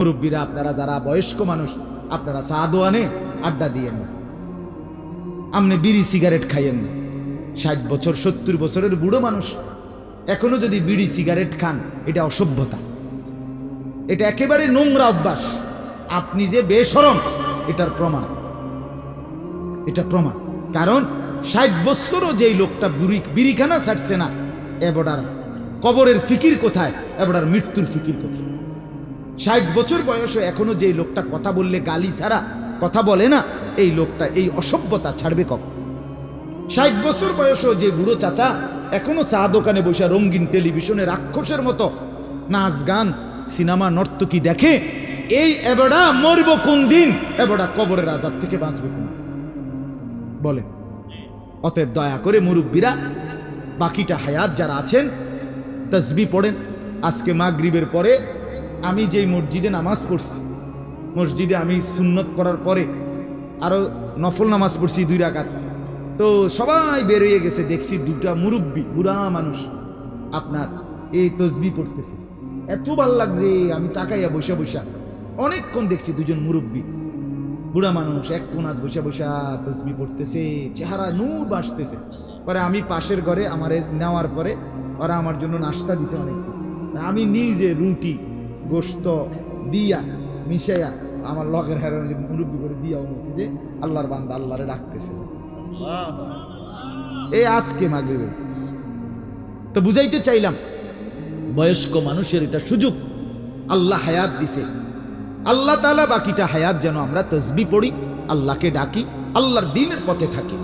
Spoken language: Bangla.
মুরব্বীরা আপনারা যারা বয়স্ক মানুষ আপনারা চা দোয়ানে আড্ডা দিয়েন না, আপনি বিড়ি সিগারেট খাইয়েন না। 60 বছর 70 বছরের বুড়ো মানুষ এখনো যদি বিড়ি সিগারেট খান, এটা অসভ্যতা, এটা একেবারে নোংরা অভ্যাস। আপনি যে বেশরম এটার প্রমাণ, এটা প্রমাণ। কারণ 60 বছরও যেই লোকটা বিড়িখানা ছাড়ছে না, এবারে কবরের ফিকির কোথায়, এবারে মৃত্যুর ফিকির কোথায়? 60 বছর বয়সে এখনো যেই লোকটা কথা বললে গালি ছাড়া কথা বলে না, এই লোকটা এই অসভ্যতা ছাড়বে কখন? 60 বছর বয়সেও যে বুড়ো চাচা এখনো চা দোকানে বসে রঙিন টেলিভিশনে রাক্ষসের মতো নাচ গান সিনেমা নর্তকী দেখে, এই এবড়া মরব কোন দিন, এবড়া কবরের আযাব থেকে বাঁচবে কোন বলেন? অতএব দয়া করে মুরব্বীরা বাকিটা হায়াত যারা আছেন তাসবিহ পড়েন। আজকে মাগরিবের পরে আমি যেই মসজিদে নামাজ পড়ছি, মসজিদে আমি সুন্নত করার পরে আরো নফল নামাজ পড়ছি 2 রাকাত। তো সবাই বের হয়ে গেছে, দেখছি 2টা মুরব্বী বুড়া মানুষ আপনার এই তসবিহ পড়তেছে। এত ভালো লাগছে, আমি তাকাইয়া বসে বসা অনেকক্ষণ দেখছি 2জন মুরব্বী বুড়া মানুষ এক কোণাত বসে বসা তসবিহ পড়তেছে, চেহারা নূর বাসতেছে। পরে আমি পাশের ঘরে আমার নেওয়ার পরে ওরা আমার জন্য নাস্তা দিছে অনেক কিছু, আমি নিজে রুটি গোস্ত দিয়া মিশাইয়া আমার লগের হেরান মুরব্বী করে দিয়া মসজিদে আল্লাহর বান্দা আল্লাহরে ডাকতেছে। এই আজকে মাগরিবে তো বুঝাইতে চাইলাম, বয়স্ক মানুষের এটা সুযোগ, আল্লাহ হায়াত দিছে। আল্লাহ তাআলা বাকিটা হায়াত যেন আমরা তাসবিহ পড়ি, আল্লাহকে ডাকি, আল্লাহর দ্বীনের পথে থাকি।